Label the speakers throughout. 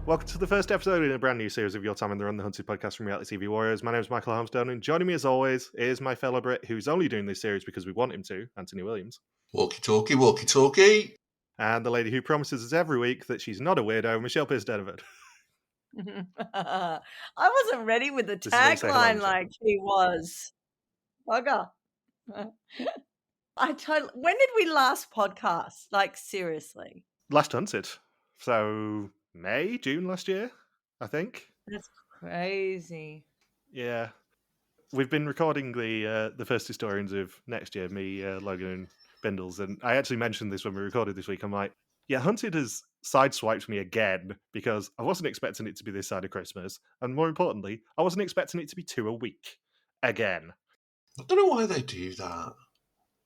Speaker 1: Welcome to the first episode in a brand new series of Your Time in the Run, the Hunted podcast from Reality TV Warriors. My name is Michael Harmstone, and joining me as always is my fellow Brit who's only doing this series because we want him to, Anthony Williams.
Speaker 2: Walkie-talkie, walkie-talkie.
Speaker 1: And the lady who promises us every week that she's not a weirdo, Michelle Pierce-Denevert.
Speaker 3: I wasn't ready with the
Speaker 1: This is where you say hello,
Speaker 3: tagline
Speaker 1: Michelle.
Speaker 3: like he was. Bugger. When did we last podcast? Like, seriously.
Speaker 1: Last Hunted. So, May, June last year, I think.
Speaker 3: That's crazy.
Speaker 1: Yeah. We've been recording the first historians of next year, me, Logan, and Bindles, and I actually mentioned this when we recorded this week. I'm like, yeah, Hunted has sideswiped me again because I wasn't expecting it to be this side of Christmas, and more importantly, I wasn't expecting it to be 2 a week again.
Speaker 2: I don't know why they do that.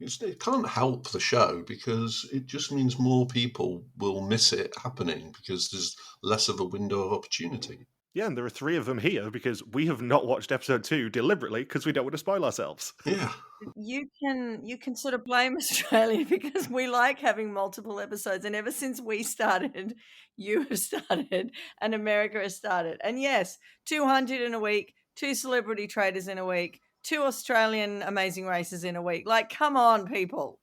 Speaker 2: It can't help the show because it just means more people will miss it happening because there's less of a window of opportunity.
Speaker 1: Yeah, and there are 3 of them here because we have not watched episode 2 deliberately because we don't want to spoil ourselves.
Speaker 2: Yeah.
Speaker 3: You can sort of blame Australia because we like having multiple episodes, and ever since we started, you have started and America has started. And yes, 200 in a week, 2 celebrity traders in a week, 2 Australian amazing races in a week. Like, come on, people.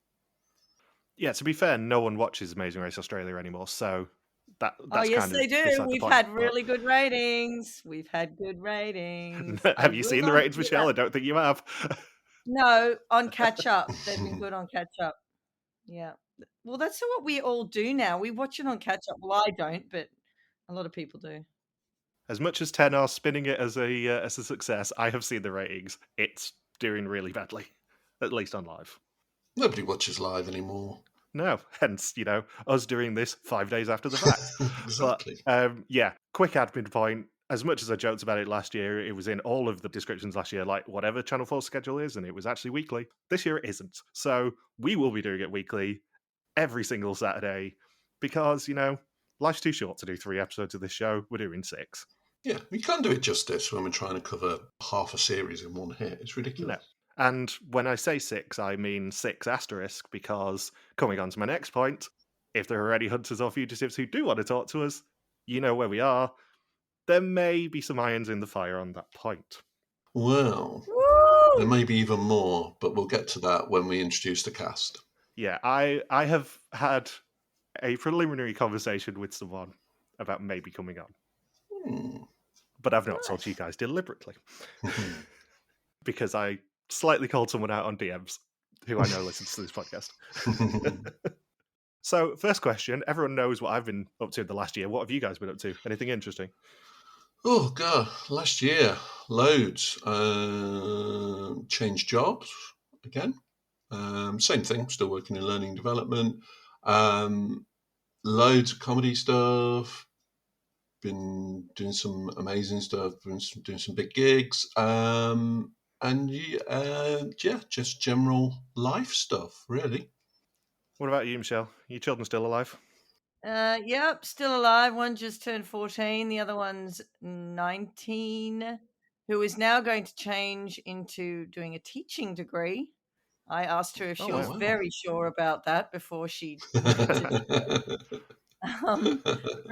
Speaker 1: Yeah, to be fair, no one watches Amazing Race Australia anymore, so that's
Speaker 3: yes,
Speaker 1: kind of
Speaker 3: they do.
Speaker 1: beside the
Speaker 3: We've
Speaker 1: point,
Speaker 3: had
Speaker 1: but-
Speaker 3: really good ratings. We've had good ratings.
Speaker 1: Have you seen the ratings, Michelle? I don't think you have.
Speaker 3: No, on catch up. They've been good on catch up. Yeah. Well, that's what we all do now. We watch it on catch up. Well, I don't, but a lot of people do.
Speaker 1: As much as 10 are spinning it as a success, I have seen the ratings. It's doing really badly, at least on live.
Speaker 2: Nobody watches live anymore.
Speaker 1: No, hence, us doing this 5 days after the fact.
Speaker 2: Exactly.
Speaker 1: But, yeah, quick admin point. As much as I joked about it last year, it was in all of the descriptions last year, like whatever Channel 4's schedule is, and it was actually weekly. This year it isn't. So we will be doing it weekly every single Saturday because, life's too short to do 3 episodes of this show. We're doing 6.
Speaker 2: Yeah, we can't do it justice when we're trying to cover half a series in one hit. It's ridiculous.
Speaker 1: No. And when I say 6, I mean 6 asterisk, because coming on to my next point, if there are any hunters or fugitives who do want to talk to us, you know where we are. There may be some irons in the fire on that point.
Speaker 2: Well, there may be even more, but we'll get to that when we introduce the cast.
Speaker 1: Yeah, I have had a preliminary conversation with someone about maybe coming on. But I've not told you guys deliberately. Because I slightly called someone out on DMs who I know listens to this podcast. So, first question. Everyone knows what I've been up to the last year. What have you guys been up to? Anything interesting?
Speaker 2: Oh, God. Last year, loads. Changed jobs again. Same thing, still working in learning and development. Loads of comedy stuff. Been doing some amazing stuff. Been doing some big gigs. And just general life stuff, really.
Speaker 1: What about you, Michelle? Are your children still alive?
Speaker 3: Yep, still alive. One just turned 14. The other one's 19, who is now going to change into doing a teaching degree. I asked her if she was very sure about that before she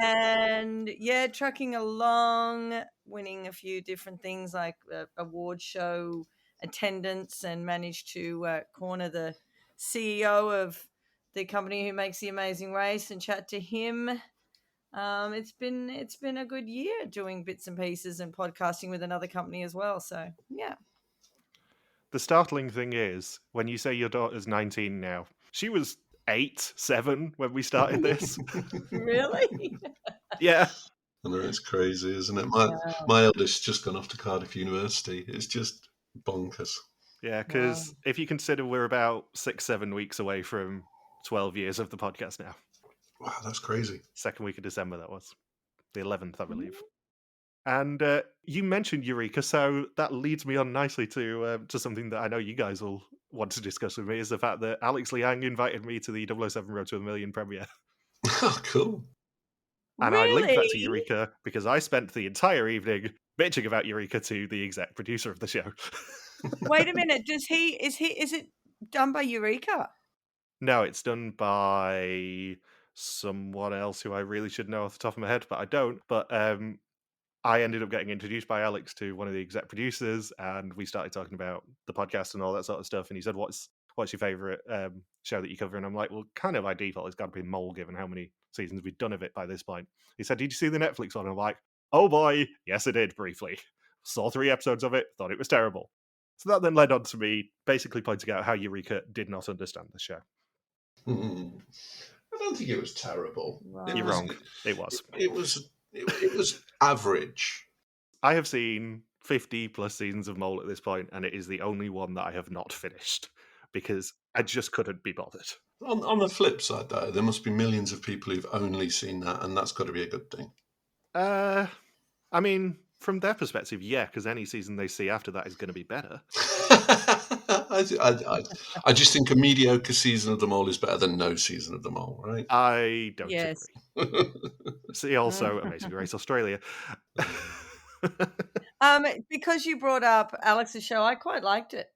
Speaker 3: and yeah, trucking along, winning a few different things like award show attendance, and managed to corner the CEO of the company who makes the Amazing Race and chat to him. It's been a good year doing bits and pieces and podcasting with another company as well. So yeah.
Speaker 1: The startling thing is, when you say your daughter's 19 now, she was 8, 7 when we started this.
Speaker 3: Really?
Speaker 1: Yeah.
Speaker 2: I know, it's crazy, isn't it? My eldest's just gone off to Cardiff University. It's just bonkers.
Speaker 1: Yeah, because if you consider we're about 6-7 weeks away from 12 years of the podcast now.
Speaker 2: Wow, that's crazy.
Speaker 1: 2nd week of December, that was. The 11th, I believe. And you mentioned Eureka, so that leads me on nicely to something that I know you guys will want to discuss with me, is the fact that Alex Liang invited me to the 007 Road to a Million premiere.
Speaker 2: Oh, cool.
Speaker 1: And
Speaker 3: really?
Speaker 1: I linked that to Eureka because I spent the entire evening bitching about Eureka to the exec producer of the show.
Speaker 3: Wait a minute, is it done by Eureka?
Speaker 1: No, it's done by someone else who I really should know off the top of my head, but I don't. But I ended up getting introduced by Alex to one of the exec producers, and we started talking about the podcast and all that sort of stuff. And he said, "What's your favorite show that you cover?" And I'm like, "Well, kind of by default, it's got to be Mole, given how many seasons we've done of it by this point." He said, "Did you see the Netflix one?" And I'm like, "Oh boy, yes, I did briefly. Saw 3 episodes of it, thought it was terrible." So that then led on to me basically pointing out how Eureka did not understand the show.
Speaker 2: I don't think it was terrible.
Speaker 3: Right.
Speaker 1: You're wrong. It was.
Speaker 2: It was average.
Speaker 1: I have seen 50 plus seasons of Mole at this point, and it is the only one that I have not finished because I just couldn't be bothered.
Speaker 2: On the flip side, though, there must be millions of people who've only seen that, and that's got to be a good thing.
Speaker 1: I mean, from their perspective, yeah, because any season they see after that is going to be better.
Speaker 2: I just think a mediocre season of The Mole is better than no season of The Mole, right?
Speaker 1: I don't
Speaker 3: Yes.
Speaker 1: agree. See also Amazing Race Australia.
Speaker 3: Because you brought up Alex's show, I quite liked it.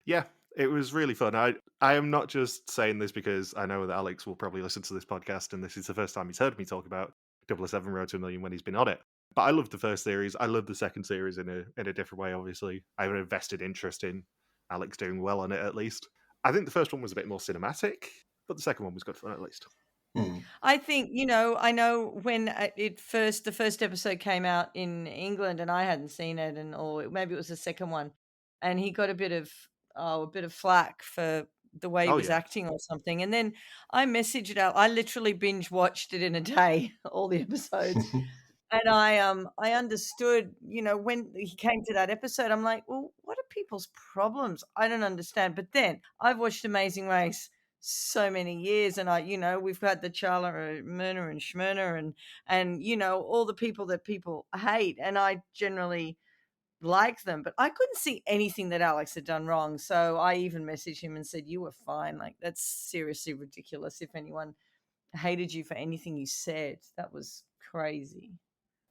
Speaker 1: Yeah, it was really fun. I am not just saying this because I know that Alex will probably listen to this podcast, and this is the first time he's heard me talk about 007 Road to a Million when he's been on it. But I loved the first series. I loved the second series in a different way, obviously. I have an invested interest in Alex doing well on it, at least. I think the first one was a bit more cinematic, but the second one was good fun, at least.
Speaker 3: I think, I know when the first episode came out in England and I hadn't seen it, or maybe it was the second one, and he got a bit of flack for the way he was acting or something. And then I messaged out. I literally binge watched it in a day, all the episodes. And I understood, when he came to that episode, I'm like, well, what are people's problems? I don't understand. But then I've watched Amazing Race so many years, and we've had the Charla Murner and Schmerner and all the people that people hate, and I generally like them, but I couldn't see anything that Alex had done wrong. So I even messaged him and said, "You were fine. Like, that's seriously ridiculous. If anyone hated you for anything you said, that was crazy."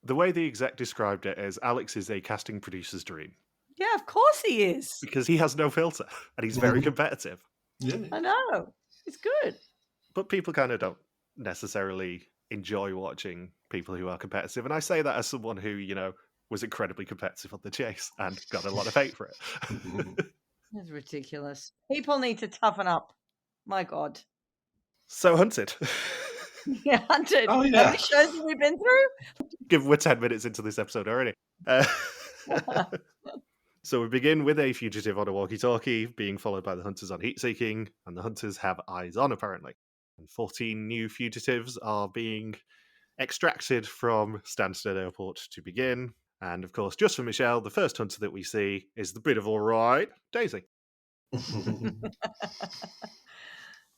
Speaker 1: The way the exec described it as Alex is a casting producer's dream.
Speaker 3: Yeah, of course he is.
Speaker 1: Because he has no filter, and he's very competitive.
Speaker 2: Yeah.
Speaker 3: I know. It's good.
Speaker 1: But people kind of don't necessarily enjoy watching people who are competitive. And I say that as someone who, was incredibly competitive on The Chase and got a lot of hate for it.
Speaker 3: That's ridiculous. People need to toughen up. My God.
Speaker 1: So Hunted.
Speaker 3: Yeah, Hunted.
Speaker 2: Oh,
Speaker 3: How
Speaker 2: yeah.
Speaker 3: many shows have we been through?
Speaker 1: Given we're 10 minutes into this episode already. So we begin with a fugitive on a walkie-talkie being followed by the hunters on heat-seeking, and the hunters have eyes on, apparently. And 14 new fugitives are being extracted from Stansted Airport to begin. And of course, just for Michelle, the first hunter that we see is the bit of all right, Daisy.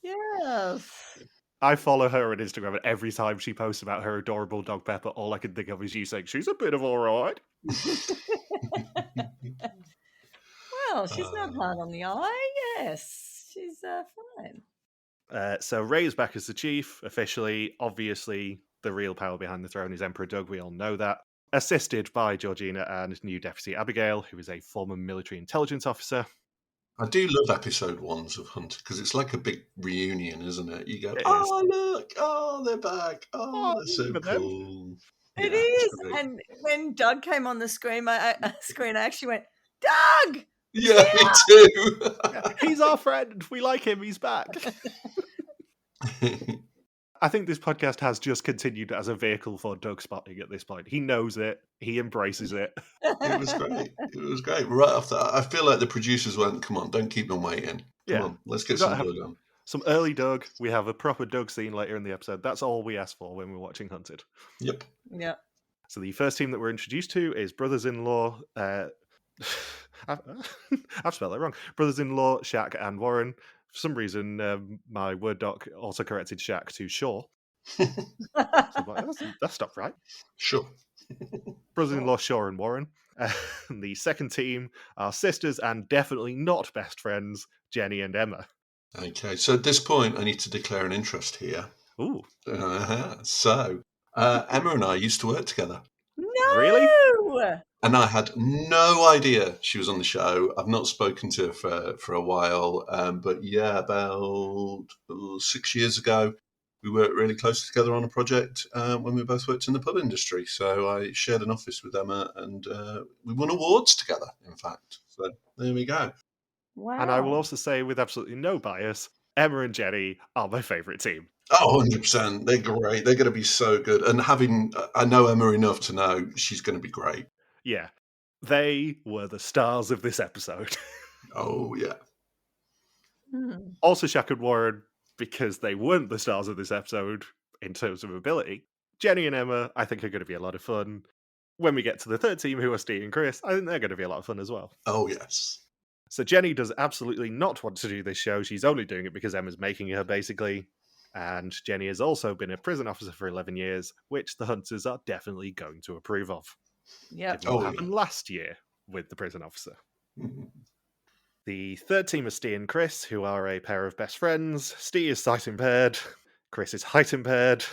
Speaker 3: Yes.
Speaker 1: I follow her on Instagram, and every time she posts about her adorable dog Pepper, all I can think of is you saying, "She's a bit of all right."
Speaker 3: Well, she's not hard on the eye. Yes, she's fine.
Speaker 1: So Ray is back as the chief, officially. Obviously, the real power behind the throne is Emperor Doug. We all know that. Assisted by Georgina and new Deputy Abigail, who is a former military intelligence officer.
Speaker 2: I do love episode 1s of Hunter because it's like a big reunion, isn't it? You go,
Speaker 1: It
Speaker 2: oh, look, oh, they're back. Oh, they're so
Speaker 1: look at them.
Speaker 2: cool.
Speaker 3: It
Speaker 2: Yeah,
Speaker 3: is.
Speaker 2: it's great.
Speaker 3: And when Doug came on the screen, I actually went, "Doug!"
Speaker 2: Yeah, me too.
Speaker 1: He's our friend. We like him. He's back. I think this podcast has just continued as a vehicle for Doug spotting at this point. He knows it. He embraces it.
Speaker 2: It was great. It was great. Right after that, I feel like the producers went, come on, don't keep them waiting. Come on, let's get some Doug on.
Speaker 1: Some early Doug. We have a proper Doug scene later in the episode. That's all we asked for when we're watching Hunted.
Speaker 2: Yep.
Speaker 3: Yeah.
Speaker 1: So the first team that we're introduced to is brothers-in-law. I've spelled that wrong. Brothers-in-law, Shaq and Warren. For some reason, my Word doc auto-corrected Shaq to Shaw. So I'm like, that's not right.
Speaker 2: Sure.
Speaker 1: Brothers-in-law, Shaw and Warren. The second team are sisters and definitely not best friends, Jenni and Emma.
Speaker 2: Okay, so at this point, I need to declare an interest here.
Speaker 1: Ooh.
Speaker 2: So, Emma and I used to work together.
Speaker 3: No!
Speaker 1: Really?
Speaker 2: And I had no idea she was on the show. I've not spoken to her for a while. But yeah, about 6 years ago, we worked really closely together on a project when we both worked in the pub industry. So I shared an office with Emma, and we won awards together, in fact. So there we go.
Speaker 1: And I will
Speaker 3: Wow.
Speaker 1: also say, with absolutely no bias, Emma and Jenny are my favourite team.
Speaker 2: Oh, 100%. They're great. They're going to be so good. And I know Emma enough to know she's going to be great.
Speaker 1: Yeah. They were the stars of this episode.
Speaker 2: Oh, yeah.
Speaker 3: Hmm.
Speaker 1: Also, Shaq and Warren, because they weren't the stars of this episode in terms of ability. Jenny and Emma, I think, are going to be a lot of fun. When we get to the third team, who are Steve and Chris, I think they're going to be a lot of fun as well.
Speaker 2: Oh, yes.
Speaker 1: So Jenny does absolutely not want to do this show. She's only doing it because Emma's making her, basically. And Jenny has also been a prison officer for 11 years, which the Hunters are definitely going to approve of.
Speaker 3: Yep.
Speaker 1: Given what
Speaker 2: Oh,
Speaker 1: happened last year with the prison officer.
Speaker 2: Mhm.
Speaker 1: The third team is Steve and Chris, who are a pair of best friends. Steve is sight impaired. Chris is height impaired.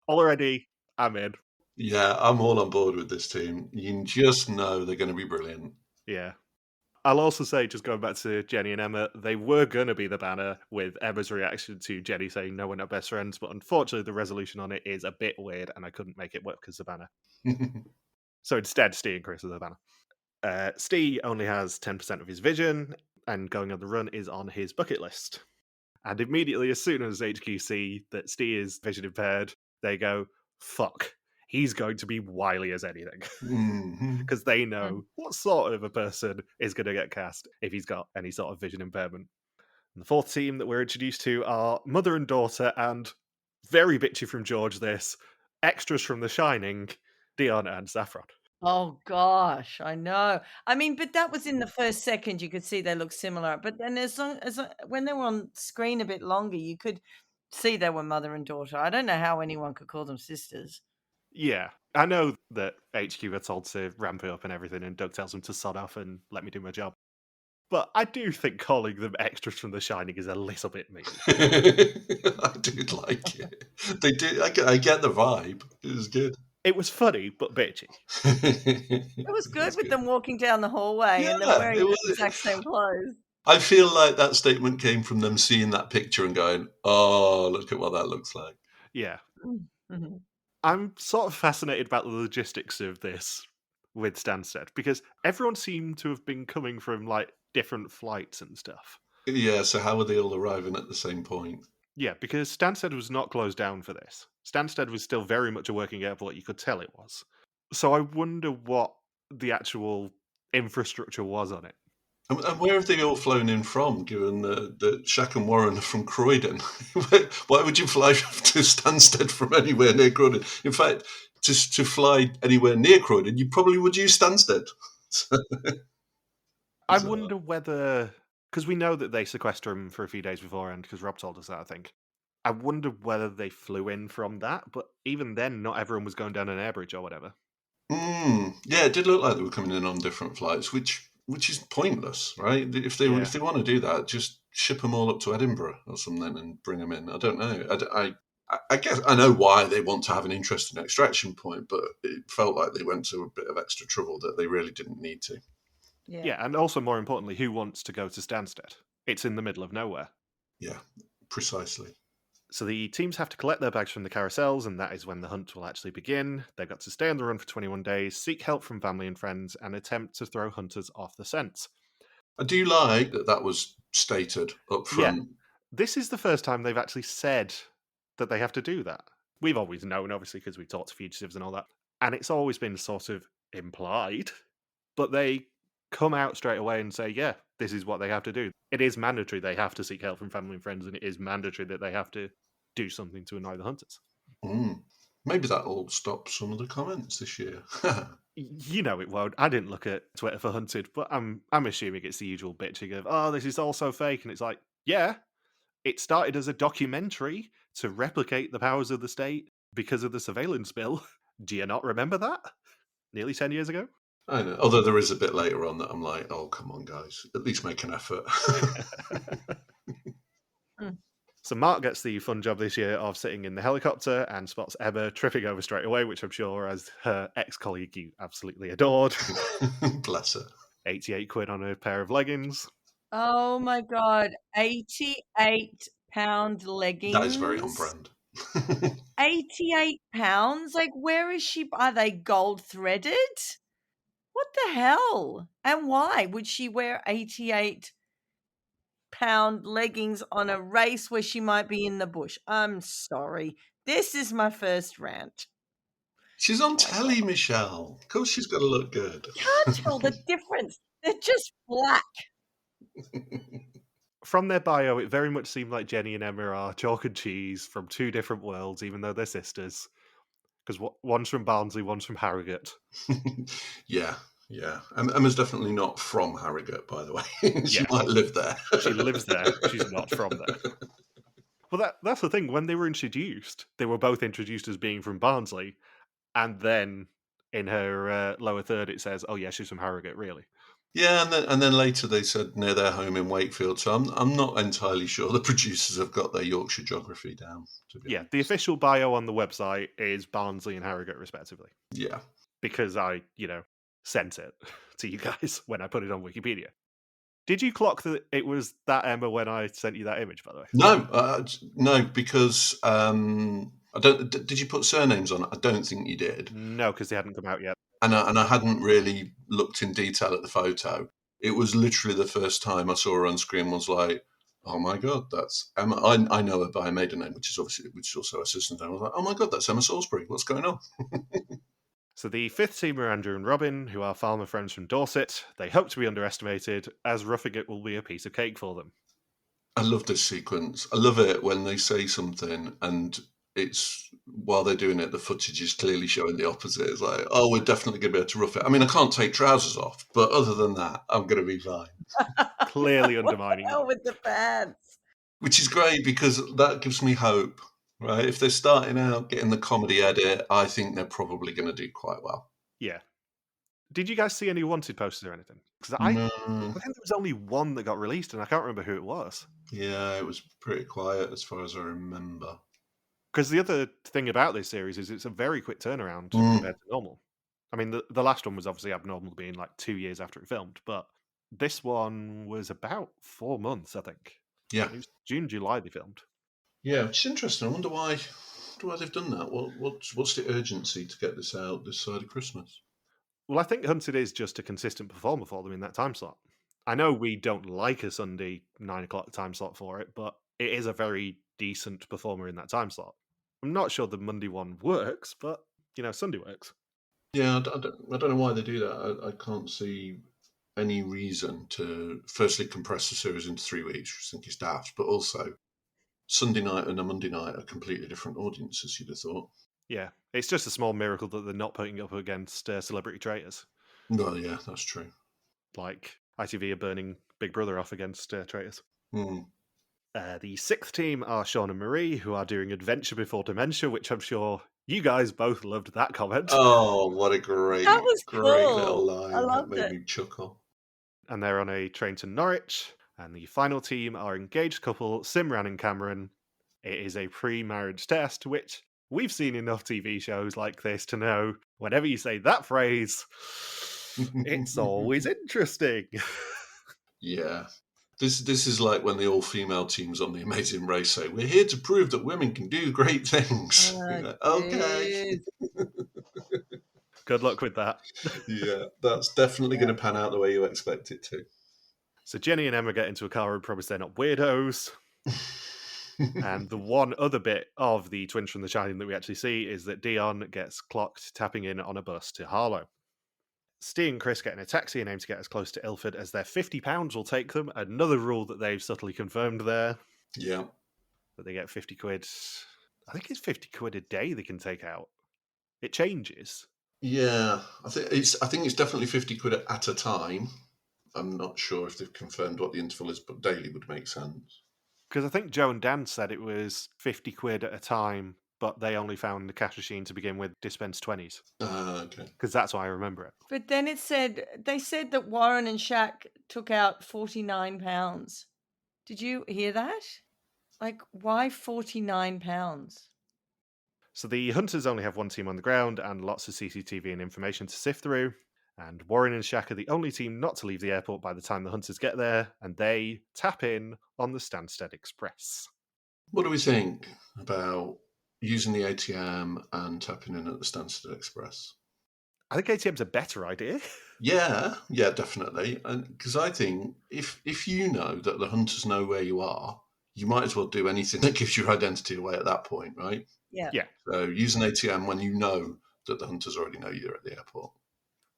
Speaker 1: Already, I'm in.
Speaker 2: Yeah, I'm all on board with this team. You just know they're going to be brilliant.
Speaker 1: Yeah. I'll also say, just going back to Jenny and Emma, they were going to be the banner with Emma's reaction to Jenny saying, no, we're not best friends. But unfortunately, the resolution on it is a bit weird, and I couldn't make it work as the banner. So instead, Steve and Chris are the banner. Steve only has 10% of his vision, and going on the run is on his bucket list. And immediately, as soon as HQ see that Steve is vision impaired, they go, fuck, he's going to be wily as anything.
Speaker 2: Mhm.
Speaker 1: Because they know what sort of a person is going to get cast if he's got any sort of vision impairment. And the fourth team that we're introduced to are mother and daughter, and very bitchy from George this, extras from The Shining, Dion and Saffron.
Speaker 3: Oh gosh, I know. I mean, but that was in the first second. You could see they looked similar, but then when they were on screen a bit longer, you could see they were mother and daughter. I don't know how anyone could call them sisters.
Speaker 1: Yeah, I know that HQ are told to ramp it up and everything, and Doug tells them to sod off and let me do my job. But I do think calling them extras from The Shining is a little bit mean.
Speaker 2: I did like it. They did. I get the vibe. It was good.
Speaker 1: It was funny, but bitchy.
Speaker 3: It was good with them walking down the hallway and them
Speaker 2: Yeah,
Speaker 3: wearing
Speaker 2: it
Speaker 3: the
Speaker 2: was.
Speaker 3: exact same clothes.
Speaker 2: I feel like that statement came from them seeing that picture and going, "Oh, look at what that looks like."
Speaker 1: Yeah.
Speaker 3: Mhm.
Speaker 1: I'm sort of fascinated about the logistics of this with Stansted, because everyone seemed to have been coming from like different flights and stuff.
Speaker 2: Yeah. So how are they all arriving at the same point?
Speaker 1: Yeah, because Stansted was not closed down for this. Stansted was still very much a working airport, you could tell it was. So I wonder what the actual infrastructure was on it.
Speaker 2: And where have they all flown in from, given that Shaq and Warren are from Croydon? Why would you fly to Stansted from anywhere near Croydon? In fact, to fly anywhere near Croydon, you probably would use Stansted.
Speaker 1: I wonder whether, because we know that they sequester him for a few days beforehand, because Rob told us that, I think. I wonder whether they flew in from that, but even then, not everyone was going down an air bridge or whatever.
Speaker 2: Yeah, it did look like they were coming in on different flights, which is pointless, right? If they
Speaker 1: Yeah.
Speaker 2: if they want to do that, just ship them all up to Edinburgh or something and bring them in. I don't know. I guess I know why they want to have an interesting extraction point, but it felt like they went to a bit of extra trouble that they really didn't need to.
Speaker 1: Yeah, and also more importantly, who wants to go to Stansted? It's in the middle of nowhere.
Speaker 2: Yeah, precisely.
Speaker 1: So the teams have to collect their bags from the carousels, and that is when the hunt will actually begin. They've got to stay on the run for 21 days, seek help from family and friends, and attempt to throw hunters off the scent.
Speaker 2: I do like that was stated up front.
Speaker 1: Yeah, this is the first time they've actually said that they have to do that. We've always known, obviously, because we've talked to fugitives and all that, and it's always been sort of implied, but they come out straight away and say, yeah, this is what they have to do. It is mandatory they have to seek help from family and friends, and it is mandatory that they have to do something to annoy the hunters.
Speaker 2: Maybe that'll stop some of the comments this year.
Speaker 1: You know it won't. I didn't look at Twitter for Hunted, but I'm assuming it's the usual bitching of, oh, this is all so fake. And it's like, yeah, it started as a documentary to replicate the powers of the state because of the surveillance bill. Do you not remember that? Nearly 10 years ago?
Speaker 2: I know. Although there is a bit later on that I'm like, oh, come on, guys. At least make an effort.
Speaker 1: So Mark gets the fun job this year of sitting in the helicopter and spots Emma tripping over straight away, which I'm sure, as her ex-colleague, you absolutely adored.
Speaker 2: Bless her.
Speaker 1: 88 quid on a pair of leggings.
Speaker 3: Oh my God, 88 pound
Speaker 2: That is very on
Speaker 3: leggings.
Speaker 2: brand.
Speaker 3: 88 pounds? Like, where is she? Are they gold threaded? What the hell? And why would she wear 88-pound leggings on a race where she might be in the bush? I'm sorry. This is my first rant.
Speaker 2: She's on
Speaker 3: My
Speaker 2: telly,
Speaker 3: God.
Speaker 2: Michelle. Of course she's got to look good.
Speaker 3: Can't tell the difference. They're just black.
Speaker 1: From their bio, it very much seemed like Jenni and Emma are chalk and cheese from two different worlds, even though they're sisters. Because one's from Barnsley, one's from Harrogate.
Speaker 2: Yeah. Emma's definitely not from Harrogate, by the way. She
Speaker 1: Yeah.
Speaker 2: might live there.
Speaker 1: She lives there. She's not from there. Well, that's the thing. When they were introduced, they were both introduced as being from Barnsley, and then in her lower third, it says, "Oh yeah, she's from Harrogate." Really?
Speaker 2: Yeah, and then later they said near their home in Wakefield. So I'm not entirely sure the producers have got their Yorkshire geography down. To be
Speaker 1: Yeah,
Speaker 2: honest.
Speaker 1: the official bio on the website is Barnsley and Harrogate, respectively.
Speaker 2: Yeah.
Speaker 1: Because I, sent it to you guys when I put it on Wikipedia. Did you clock that it was that Emma when I sent you that image, by the way?
Speaker 2: No, because I don't. Did you put surnames on it? I don't think you did.
Speaker 1: No, because they hadn't come out yet.
Speaker 2: And I hadn't really looked in detail at the photo. It was literally the first time I saw her on screen. Was like, oh my god, that's Emma. I know her by her maiden name, which is also her sister's name. I was like, oh my god, that's Emma Salisbury. What's going on?
Speaker 1: So the fifth team are Andrew and Robin, who are farmer friends from Dorset. They hope to be underestimated, as roughing it will be a piece of cake for them.
Speaker 2: I love this sequence. I love it when they say something and it's while they're doing it, the footage is clearly showing the opposite. It's like, oh, we're definitely going to be able to rough it. I mean, I can't take trousers off, but other than that, I'm going to be fine.
Speaker 1: Clearly
Speaker 3: What
Speaker 1: undermining
Speaker 3: the hell
Speaker 1: them.
Speaker 3: with the pants?
Speaker 2: Which is great because that gives me hope, right? If they're starting out getting the comedy edit, I think they're probably going to do quite well.
Speaker 1: Yeah. Did you guys see any wanted posters or anything? Because
Speaker 2: No.
Speaker 1: I think there was only one that got released, and I can't remember who it was.
Speaker 2: Yeah, it was pretty quiet as far as I remember.
Speaker 1: Because the other thing about this series is it's a very quick turnaround compared to normal. I mean, the last one was obviously abnormal, being like 2 years after it filmed, but this one was about 4 months, I think.
Speaker 2: Yeah.
Speaker 1: It was June, July they filmed.
Speaker 2: Yeah, which is interesting. I wonder why they've done that. What's the urgency to get this out this side of Christmas?
Speaker 1: Well, I think Hunted is just a consistent performer for them in that time slot. I know we don't like a Sunday 9 o'clock time slot for it, but it is a very decent performer in that time slot. I'm not sure the Monday one works, but, Sunday works.
Speaker 2: Yeah, I don't know why they do that. I can't see any reason to firstly compress the series into 3 weeks, which I think is daft, but also Sunday night and a Monday night are completely different audiences, you'd have thought.
Speaker 1: Yeah, it's just a small miracle that they're not putting up against celebrity traitors.
Speaker 2: Well, yeah, that's true.
Speaker 1: Like ITV are burning Big Brother off against traitors.
Speaker 2: Mm.
Speaker 1: The sixth team are Sean and Marie, who are doing Adventure Before Dementia, which I'm sure you guys both loved that comment.
Speaker 2: Oh, what a great
Speaker 3: cool.
Speaker 2: little line.
Speaker 3: I loved
Speaker 2: that made
Speaker 3: it.
Speaker 2: me chuckle.
Speaker 1: And they're on a train to Norwich. And the final team are engaged couple Simran and Cameron. It is a pre-marriage test, which we've seen enough TV shows like this to know whenever you say that phrase, it's always interesting.
Speaker 2: Yeah. This is like when the all-female teams on The Amazing Race say, we're here to prove that women can do great things. Okay.
Speaker 1: Good luck with that.
Speaker 2: Yeah, that's definitely going to pan out the way you expect it to.
Speaker 1: So Jenni and Emma get into a car and promise they're not weirdos. And the one other bit of the Twins from The Shining that we actually see is that Dion gets clocked tapping in on a bus to Harlow. Steve and Chris get in a taxi and aim to get as close to Ilford as their £50 will take them. Another rule that they've subtly confirmed there.
Speaker 2: Yeah.
Speaker 1: That they get 50 quid. I think it's 50 quid a day they can take out. It changes.
Speaker 2: Yeah, I think it's definitely 50 quid at a time. I'm not sure if they've confirmed what the interval is, but daily would make sense.
Speaker 1: Because I think Joe and Dan said it was 50 quid at a time, but they only found the cash machine to begin with dispense 20s.
Speaker 2: Okay.
Speaker 1: Because that's why I remember it.
Speaker 3: But then they said that Warren and Shaq took out £49. Did you hear that? Like, why £49?
Speaker 1: So the hunters only have one team on the ground and lots of CCTV and information to sift through. And Warren and Shaq are the only team not to leave the airport by the time the hunters get there, and they tap in on the Stansted Express.
Speaker 2: What do we think about using the ATM and tapping in at the Stansted Express?
Speaker 1: I think ATM's a better idea.
Speaker 2: Yeah, definitely. And because I think if you know that the hunters know where you are, you might as well do anything that gives your identity away at that point, right?
Speaker 3: Yeah.
Speaker 1: Yeah,
Speaker 2: So use an ATM when you know that the hunters already know you're at the airport.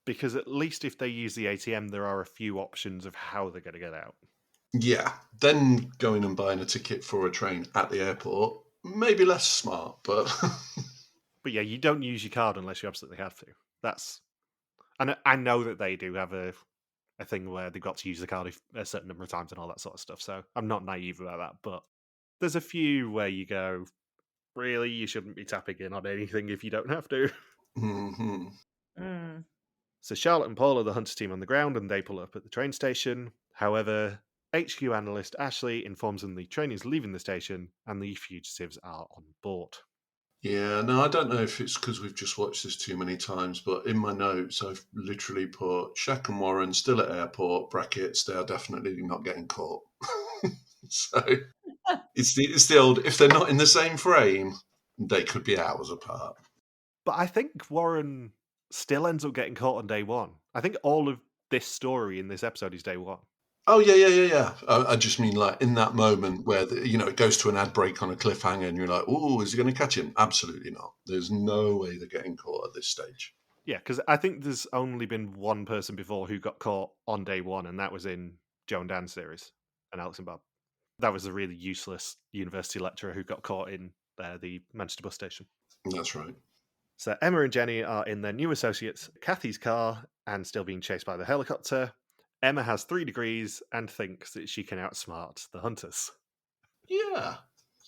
Speaker 1: because at least if they use the ATM, there are a few options of how they're going to get out.
Speaker 2: Yeah, then going and buying a ticket for a train at the airport, maybe less smart, but
Speaker 1: But yeah, you don't use your card unless you absolutely have to. That's, and I know that they do have a thing where they've got to use the card a certain number of times and all that sort of stuff. So I'm not naive about that, but there's a few where you go, really, you shouldn't be tapping in on anything if you don't have to.
Speaker 2: Mhm.
Speaker 3: Mm.
Speaker 1: So Charlotte and Paul are the hunter team on the ground and they pull up at the train station. However, HQ analyst Ashley informs them the train is leaving the station and the fugitives are on board.
Speaker 2: Yeah, no, I don't know if it's because we've just watched this too many times, but in my notes, I've literally put Shaq and Warren still at airport, brackets, they are definitely not getting caught. So it's the old, if they're not in the same frame, they could be hours apart.
Speaker 1: But I think Warren still ends up getting caught on day one. I think all of this story in this episode is day one.
Speaker 2: Oh, yeah. I just mean like in that moment where, it goes to an ad break on a cliffhanger and you're like, oh, is he going to catch him? Absolutely not. There's no way they're getting caught at this stage.
Speaker 1: Yeah, because I think there's only been one person before who got caught on day one, and that was in Joe and Dan's series, and Alex and Bob. That was a really useless university lecturer who got caught in the Manchester bus station.
Speaker 2: That's right.
Speaker 1: So Emma and Jenny are in their new associates, Kathy's car, and still being chased by the helicopter. Emma has 3 degrees and thinks that she can outsmart the hunters.
Speaker 2: Yeah.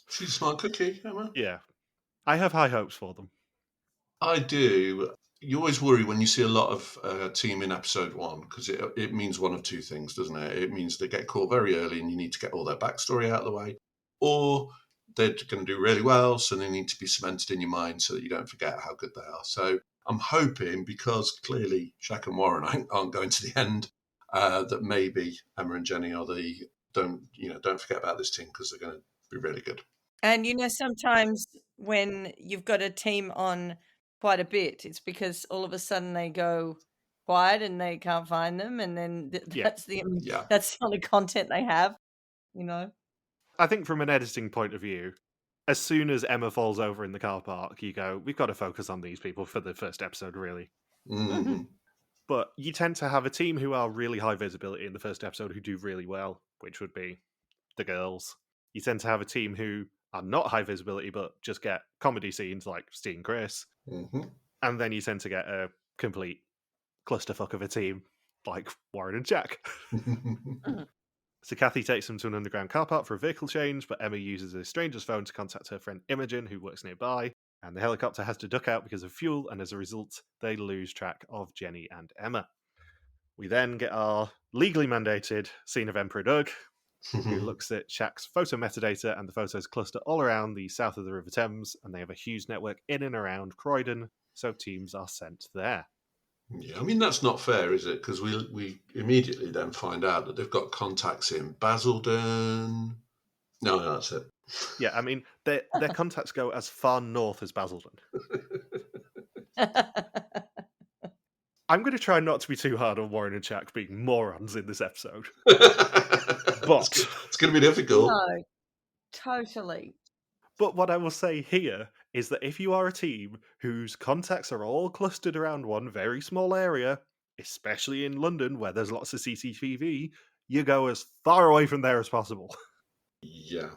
Speaker 2: She's a smart cookie, Emma.
Speaker 1: Yeah, I have high hopes for them.
Speaker 2: I do. You always worry when you see a lot of team in episode one because it means one of two things, doesn't it? It means they get caught very early and you need to get all their backstory out of the way, or they're going to do really well, so they need to be cemented in your mind so that you don't forget how good they are. So I'm hoping, because clearly Shaq and Warren aren't going to the end, that maybe Emma and Jenny are the don't forget about this team because they're going to be really good.
Speaker 3: And sometimes when you've got a team on quite a bit, it's because all of a sudden they go quiet and they can't find them, and then
Speaker 1: Yeah.
Speaker 3: that's the
Speaker 2: Yeah.
Speaker 3: only content they have.
Speaker 1: I think from an editing point of view, as soon as Emma falls over in the car park, you go, we've got to focus on these people for the first episode, really.
Speaker 2: hmm
Speaker 1: But you tend to have a team who are really high visibility in the first episode who do really well, which would be the girls. You tend to have a team who are not high visibility but just get comedy scenes like Steve and Chris.
Speaker 2: hmm
Speaker 1: And then you tend to get a complete clusterfuck of a team like Warren and Jack. So Kathy takes them to an underground car park for a vehicle change, but Emma uses a stranger's phone to contact her friend Imogen, who works nearby, and the helicopter has to duck out because of fuel, and as a result, they lose track of Jenny and Emma. We then get our legally mandated scene of Emperor Doug, who looks at Shaq's photo metadata, and the photos cluster all around the south of the River Thames, and they have a huge network in and around Croydon, so teams are sent there.
Speaker 2: Yeah, I mean that's not fair, is it? Because we immediately then find out that they've got contacts in Basildon. No, that's it.
Speaker 1: Yeah, I mean, their contacts go as far north as Basildon. I'm going to try not to be too hard on Warren and Shaq being morons in this episode. But
Speaker 2: it's going to be difficult.
Speaker 3: No, totally.
Speaker 1: But what I will say here is that if you are a team whose contacts are all clustered around one very small area, especially in London where there's lots of CCTV, you go as far away from there as possible.
Speaker 2: Yeah,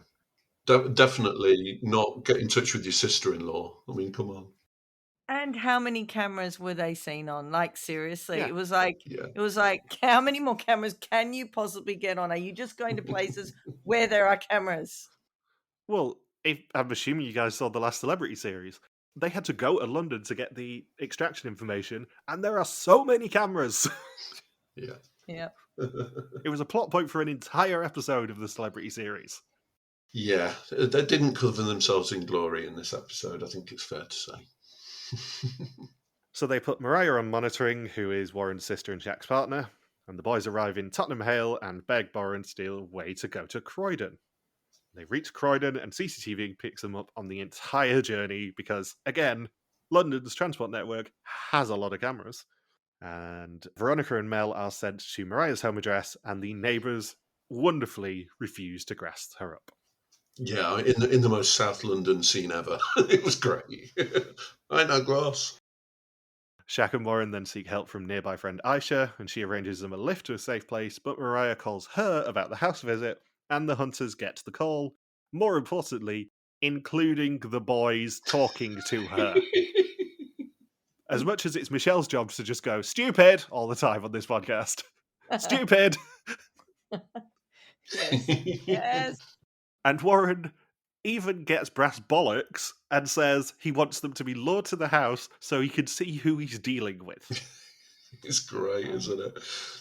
Speaker 2: definitely not get in touch with your sister-in-law. I mean, come on.
Speaker 3: And how many cameras were they seen on? Like, seriously,
Speaker 1: Yeah.
Speaker 3: it was like, how many more cameras can you possibly get on? Are you just going to places where there are cameras?
Speaker 1: Well, I'm assuming you guys saw the last Celebrity series. They had to go to London to get the extraction information, and there are so many cameras.
Speaker 2: Yeah.
Speaker 3: Yeah.
Speaker 1: It was a plot point for an entire episode of the Celebrity series.
Speaker 2: Yeah, they didn't cover themselves in glory in this episode, I think it's fair to say.
Speaker 1: So they put Mariah on monitoring, who is Warren's sister and Jack's partner, and the boys arrive in Tottenham Hale and beg Warren to steal a way to go to Croydon. They reach Croydon and CCTV picks them up on the entire journey because, again, London's transport network has a lot of cameras. And Veronica and Mel are sent to Mariah's home address, and the neighbours wonderfully refuse to grass her up.
Speaker 2: Yeah, in the most South London scene ever. It was great. I know grass.
Speaker 1: Shaq and Warren then seek help from nearby friend Aisha, and she arranges them a lift to a safe place, but Mariah calls her about the house visit, and the hunters get the call. More importantly, including the boys talking to her. As much as it's Michelle's job to just go, stupid, all the time on this podcast. Stupid!
Speaker 3: Yes. Yes.
Speaker 1: And Warren even gets brass bollocks and says he wants them to be lured to the house so he can see who he's dealing with.
Speaker 2: It's great, isn't it?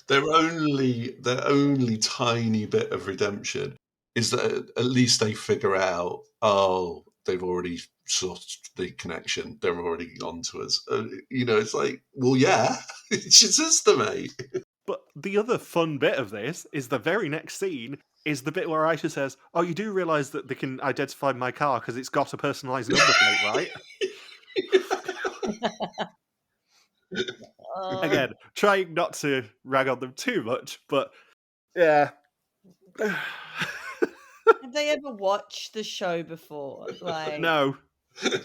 Speaker 2: Their only tiny bit of redemption is that at least they figure out, oh, they've already sorted the connection. They're already on to us. It's like, well, yeah, it's your sister, mate.
Speaker 1: But the other fun bit of this is the very next scene is the bit where Aisha says, oh, you do realise that they can identify my car because it's got a personalised number plate, right? Again, trying not to rag on them too much, but yeah.
Speaker 3: Have they ever watched the show before? Like,
Speaker 1: No.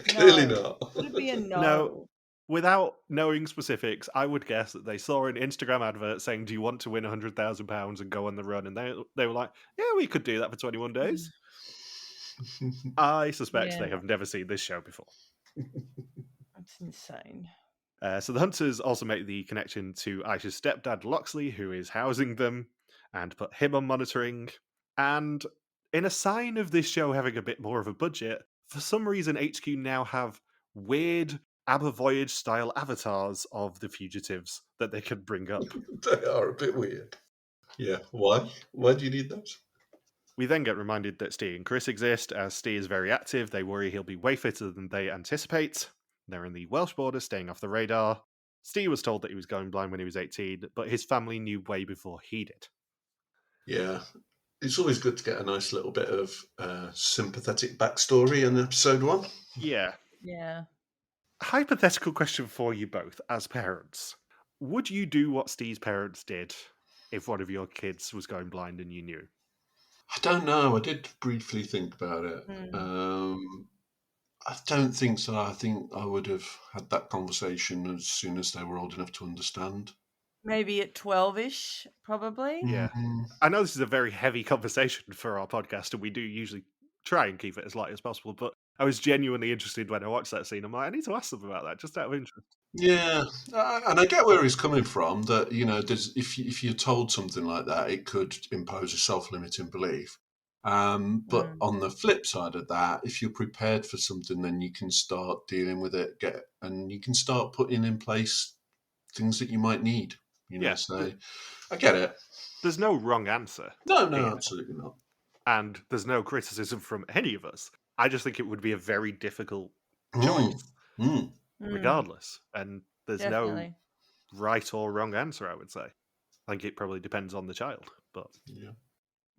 Speaker 2: Clearly not.
Speaker 3: Would it be a no?
Speaker 1: No. Without knowing specifics, I would guess that they saw an Instagram advert saying, do you want to win £100,000 and go on the run? And they were like, yeah, we could do that for 21 days. I suspect they have never seen this show before.
Speaker 3: That's insane.
Speaker 1: So the hunters also make the connection to Aisha's stepdad, Loxley, who is housing them, and put him on monitoring. And in a sign of this show having a bit more of a budget, for some reason HQ now have weird Aber Voyage style avatars of the fugitives that they can bring up.
Speaker 2: They are a bit weird. Yeah, why? Why do you need those?
Speaker 1: We then get reminded that Steve and Chris exist. As Steve is very active, they worry he'll be way fitter than they anticipate. They're in the Welsh border, staying off the radar. Steve was told that he was going blind when he was 18, but his family knew way before he did.
Speaker 2: Yeah, it's always good to get a nice little bit of sympathetic backstory in episode 1.
Speaker 1: Yeah.
Speaker 3: Yeah.
Speaker 1: Hypothetical question for you both as parents. Would you do what Steve's parents did if one of your kids was going blind and you knew?
Speaker 2: I don't know. I did briefly think about it. I don't think so. I think I would have had that conversation as soon as they were old enough to understand.
Speaker 3: Maybe at 12-ish, probably.
Speaker 1: Yeah. I know this is a very heavy conversation for our podcast, and we do usually try and keep it as light as possible, but I was genuinely interested when I watched that scene. I'm like, I need to ask them about that, just out of interest.
Speaker 2: Yeah, and I get where he's coming from, that, if you're told something like that, it could impose a self-limiting belief. But on the flip side of that, if you're prepared for something, then you can start dealing with it, and you can start putting in place things that you might need. So I get it.
Speaker 1: There's no wrong answer.
Speaker 2: No, absolutely not.
Speaker 1: And there's no criticism from any of us. I just think it would be a very difficult choice, regardless. And there's no right or wrong answer, I would say. I think it probably depends on the child. But
Speaker 2: yeah.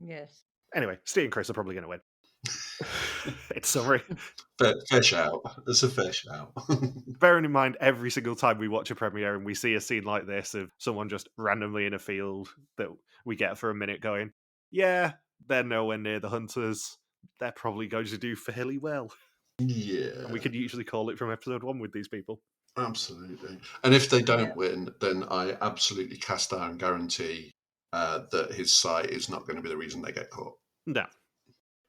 Speaker 3: Yes.
Speaker 1: Anyway, Steve and Chris are probably going to win. It's summary.
Speaker 2: Fair shout. It's a fair shout.
Speaker 1: Bearing in mind, every single time we watch a premiere and we see a scene like this of someone just randomly in a field that we get for a minute going, yeah, they're nowhere near the hunters. They're probably going to do fairly well.
Speaker 2: Yeah.
Speaker 1: And we could usually call it from episode 1 with these people.
Speaker 2: Absolutely. And if they don't win, then I absolutely cast down guarantee that his sight is not going to be the reason they get caught.
Speaker 1: No.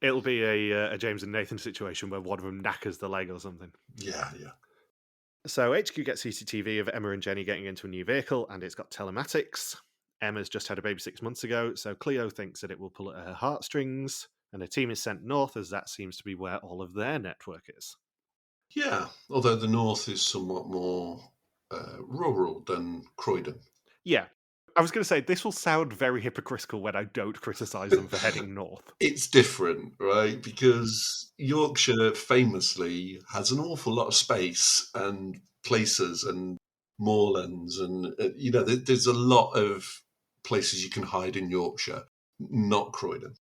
Speaker 1: It'll be a James and Nathan situation where one of them knackers the leg or something.
Speaker 2: Yeah.
Speaker 1: So HQ gets CCTV of Emma and Jenny getting into a new vehicle, and it's got telematics. Emma's just had a baby 6 months ago, so Cleo thinks that it will pull at her heartstrings, and a team is sent north, as that seems to be where all of their network is.
Speaker 2: Yeah, although the north is somewhat more rural than Croydon.
Speaker 1: Yeah. I was going to say, this will sound very hypocritical when I don't criticise them for heading north.
Speaker 2: It's different, right? Because Yorkshire famously has an awful lot of space and places and moorlands, and there's a lot of places you can hide in Yorkshire, not Croydon.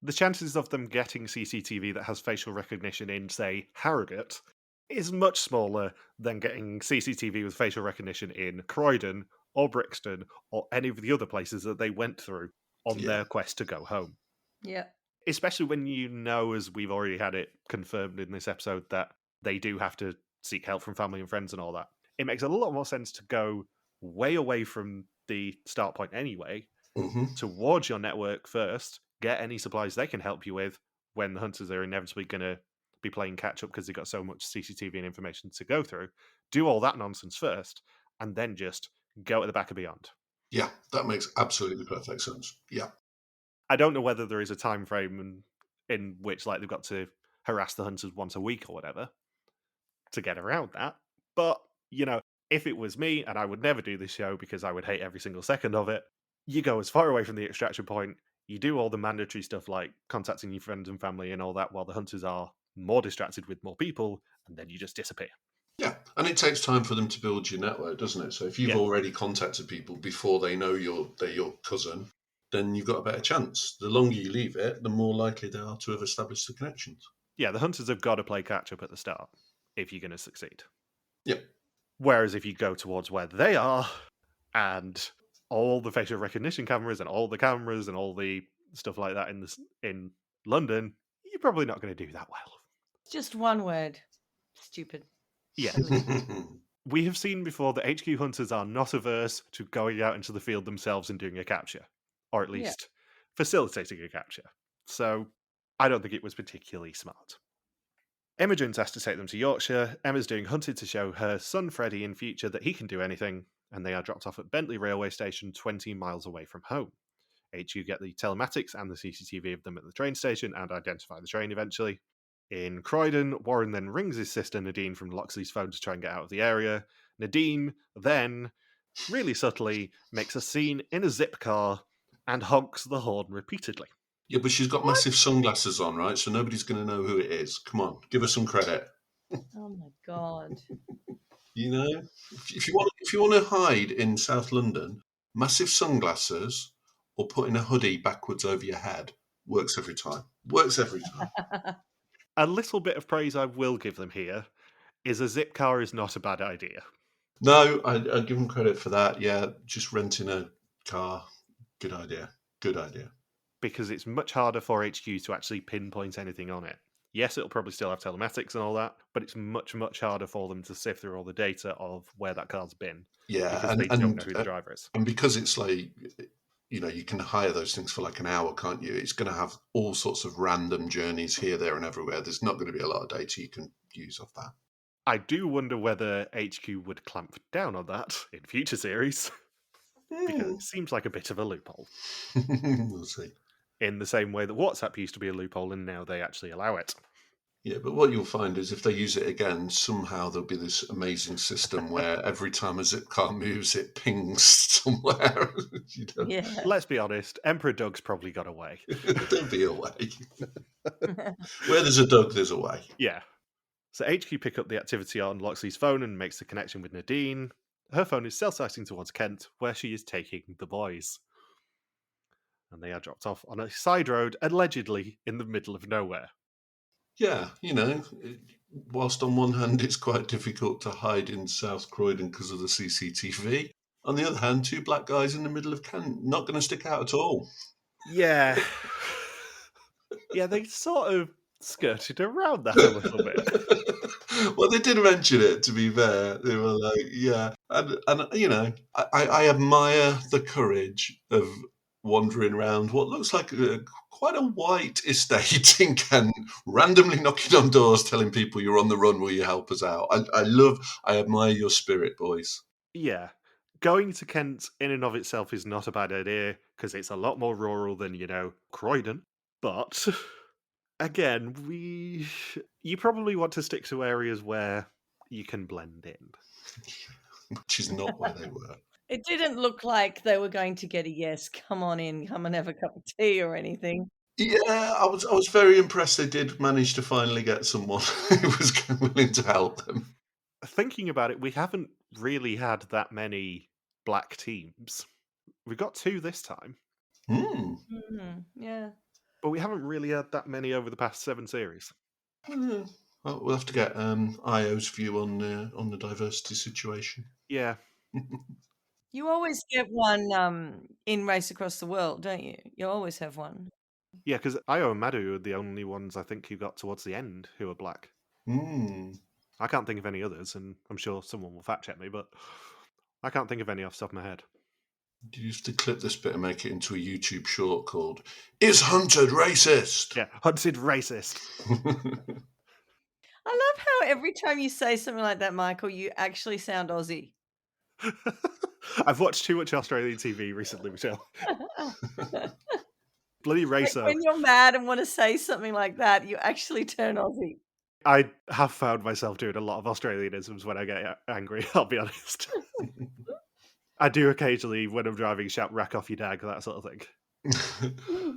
Speaker 1: the chances of them getting CCTV that has facial recognition in, say, Harrogate is much smaller than getting CCTV with facial recognition in Croydon or Brixton or any of the other places that they went through on
Speaker 2: Yeah.
Speaker 1: their quest to go home.
Speaker 3: Yeah.
Speaker 1: Especially when you know, as we've already had it confirmed in this episode, that they do have to seek help from family and friends and all that. It makes a lot more sense to go way away from the start point anyway,
Speaker 2: Hmm.
Speaker 1: towards your network first, get any supplies they can help you with when the hunters are inevitably going to be playing catch up because they've got so much CCTV and information to go through. Do all that nonsense first, and then just go at the back of beyond.
Speaker 2: Yeah, that makes absolutely perfect sense. Yeah.
Speaker 1: I don't know whether there is a time frame in which like they've got to harass the hunters once a week or whatever to get around that. But, if it was me, and I would never do this show because I would hate every single second of it, you go as far away from the extraction point, you do all the mandatory stuff like contacting your friends and family and all that while the hunters are more distracted with more people, and then you just disappear.
Speaker 2: Yeah, and it takes time for them to build your network, doesn't it? So if you've
Speaker 1: Yeah.
Speaker 2: already contacted people before they know they're your cousin, then you've got a better chance. The longer you leave it, the more likely they are to have established the connections.
Speaker 1: Yeah, the hunters have got to play catch up at the start if you're going to succeed.
Speaker 2: Yeah.
Speaker 1: Whereas if you go towards where they are and all the facial recognition cameras and all the cameras and all the stuff like that in London, you're probably not going to do that well.
Speaker 3: Just one word. Stupid.
Speaker 1: Yeah.
Speaker 3: Silly.
Speaker 1: We have seen before that HQ hunters are not averse to going out into the field themselves and doing a capture, or at least facilitating a capture. So I don't think it was particularly smart. Imogen's asked to take them to Yorkshire. Emma's doing hunted to show her son Freddie in future that he can do anything, and they are dropped off at Bentley railway station 20 miles away from home. HQ get the telematics and the CCTV of them at the train station and identify the train eventually. In Croydon, Warren then rings his sister Nadine from Loxley's phone to try and get out of the area. Nadine then, really subtly, makes a scene in a zipcar and honks the horn repeatedly.
Speaker 2: Yeah, but she's got
Speaker 3: What?
Speaker 2: massive sunglasses on, right? So nobody's going to know who it is. Come on, give her some credit.
Speaker 3: Oh my god.
Speaker 2: You know, if you want to hide in South London, massive sunglasses or putting a hoodie backwards over your head works every time. Works every time.
Speaker 1: A little bit of praise I will give them here is a zip car is not a bad idea.
Speaker 2: No, I give them credit for that. Yeah, just renting a car, good idea. Good idea.
Speaker 1: Because it's much harder for HQ to actually pinpoint anything on it. Yes, it'll probably still have telematics and all that, but it's much, much harder for them to sift through all the data of where that car's been
Speaker 2: Yeah,
Speaker 1: because they don't know who the driver is.
Speaker 2: And because it's like, you can hire those things for like an hour, can't you? It's going to have all sorts of random journeys here, there, and everywhere. There's not going to be a lot of data you can use off that.
Speaker 1: I do wonder whether HQ would clamp down on that in future series because it seems like a bit of a loophole.
Speaker 2: We'll see.
Speaker 1: In the same way that WhatsApp used to be a loophole and now they actually allow it.
Speaker 2: Yeah, but what you'll find is if they use it again, somehow there'll be this amazing system where every time a zipcar moves, it pings somewhere.
Speaker 3: Yeah.
Speaker 1: Let's be honest, Emperor Doug's probably got away.
Speaker 2: There'll be a way. Where there's a Doug, there's a way.
Speaker 1: Yeah. So HQ pick up the activity on Loxley's phone and makes the connection with Nadine. Her phone is cell-sighting towards Kent, where she is taking the boys. And they are dropped off on a side road, allegedly in the middle of nowhere.
Speaker 2: Yeah, whilst on one hand it's quite difficult to hide in South Croydon because of the CCTV, on the other hand, two black guys in the middle of Kent, not going to stick out at all.
Speaker 1: Yeah. Yeah, they sort of skirted around that a little bit.
Speaker 2: Well, they did mention it, to be fair. They were like, yeah. And I admire the courage of wandering around what looks like quite a white estate in Kent, randomly knocking on doors, telling people you're on the run, will you help us out? I admire your spirit, boys.
Speaker 1: Yeah. Going to Kent in and of itself is not a bad idea, because it's a lot more rural than, Croydon. But, again, you probably want to stick to areas where you can blend in.
Speaker 2: Which is not where they were.
Speaker 3: It didn't look like they were going to get a yes, come on in, come and have a cup of tea or anything.
Speaker 2: Yeah, I was very impressed they did manage to finally get someone who was willing to help them.
Speaker 1: Thinking about it, we haven't really had that many black teams. We got 2 this time.
Speaker 2: Hmm.
Speaker 3: Yeah.
Speaker 1: But we haven't really had that many over the past 7 series.
Speaker 2: Well, we'll have to get IO's view on the diversity situation.
Speaker 1: Yeah.
Speaker 3: You always get one in Race Across the World, don't you? You always have one.
Speaker 1: Yeah, because Io and Madu are the only ones I think who got towards the end who are black.
Speaker 2: Mm.
Speaker 1: I can't think of any others, and I'm sure someone will fact check me, but I can't think of any off the top of my head.
Speaker 2: Do you have to clip this bit and make it into a YouTube short called "Is Hunted Racist?"
Speaker 1: Yeah, hunted racist.
Speaker 3: I love how every time you say something like that, Michael, you actually sound Aussie.
Speaker 1: I've watched too much Australian TV recently, Michelle. Bloody
Speaker 3: Like
Speaker 1: racer.
Speaker 3: when you're mad and want to say something like that, you actually turn Aussie.
Speaker 1: I have found myself doing a lot of Australianisms when I get angry, I'll be honest. I do occasionally, when I'm driving, shout "rack off your dag," that sort of thing.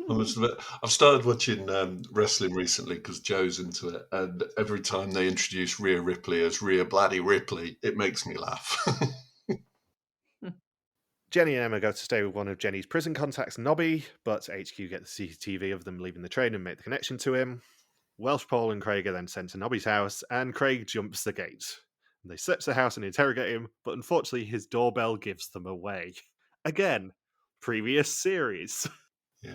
Speaker 2: I've started watching wrestling recently because Joe's into it, and every time they introduce Rhea Ripley as Rhea Bloody Ripley, it makes me laugh.
Speaker 1: Jenni and Emma go to stay with one of Jenny's prison contacts, Nobby, but HQ get the CCTV of them leaving the train and make the connection to him. Welsh Paul and Craig are then sent to Nobby's house, and Craig jumps the gate. They search the house and interrogate him, but unfortunately his doorbell gives them away. Again, previous series.
Speaker 2: Yeah.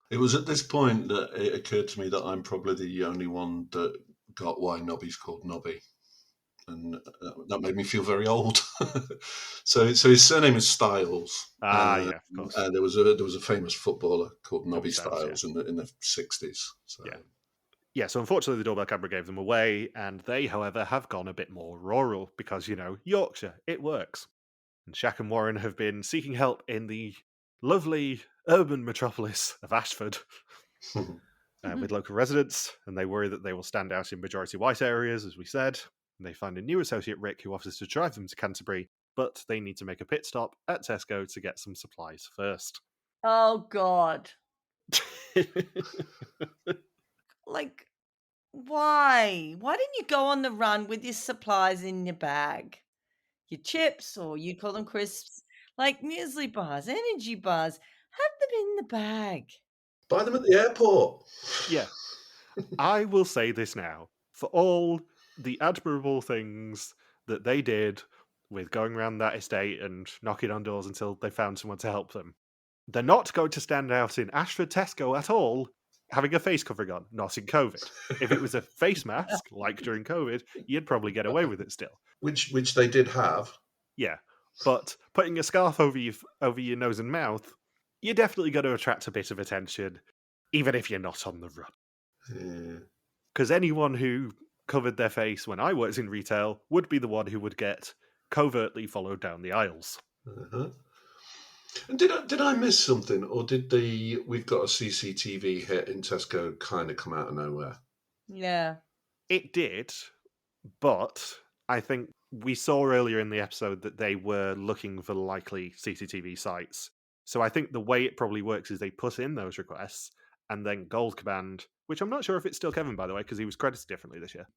Speaker 2: It was at this point that it occurred to me that I'm probably the only one that got why Nobby's called Nobby. And that made me feel very old. So his surname is Styles.
Speaker 1: Yeah, of course.
Speaker 2: There was a famous footballer called Nobby
Speaker 1: Styles,
Speaker 2: Styles in the 60s. So.
Speaker 1: Yeah, so unfortunately the doorbell camera gave them away, and they, however, have gone a bit more rural because, Yorkshire, it works. And Shaq and Warren have been seeking help in the lovely urban metropolis of Ashford with local residents, and they worry that they will stand out in majority white areas, as we said. And they find a new associate, Rick, who offers to drive them to Canterbury, but they need to make a pit stop at Tesco to get some supplies first.
Speaker 3: Oh, God. Like, why? Why didn't you go on the run with your supplies in your bag? Your chips, or you call them crisps, like muesli bars, energy bars. Have them in the bag.
Speaker 2: Buy them at the airport.
Speaker 1: Yeah. I will say this now. For all the admirable things that they did with going around that estate and knocking on doors until they found someone to help them, they're not going to stand out in Ashford Tesco at all having a face covering on, not in COVID. If it was a face mask, like during COVID, you'd probably get away with it still.
Speaker 2: Which they did have.
Speaker 1: Yeah, but putting a scarf over your nose and mouth, you're definitely going to attract a bit of attention, even if you're not on the run.
Speaker 2: Yeah.
Speaker 1: Because anyone who covered their face when I worked in retail would be the one who would get covertly followed down the aisles.
Speaker 2: Uh-huh. And did I miss something, or did the "we've got a CCTV" hit in Tesco kind of come out of nowhere?
Speaker 3: Yeah.
Speaker 1: It did, but I think we saw earlier in the episode that they were looking for likely CCTV sites. So I think the way it probably works is they put in those requests, and then Gold Command, which I'm not sure if it's still Kevin, by the way, because he was credited differently this year.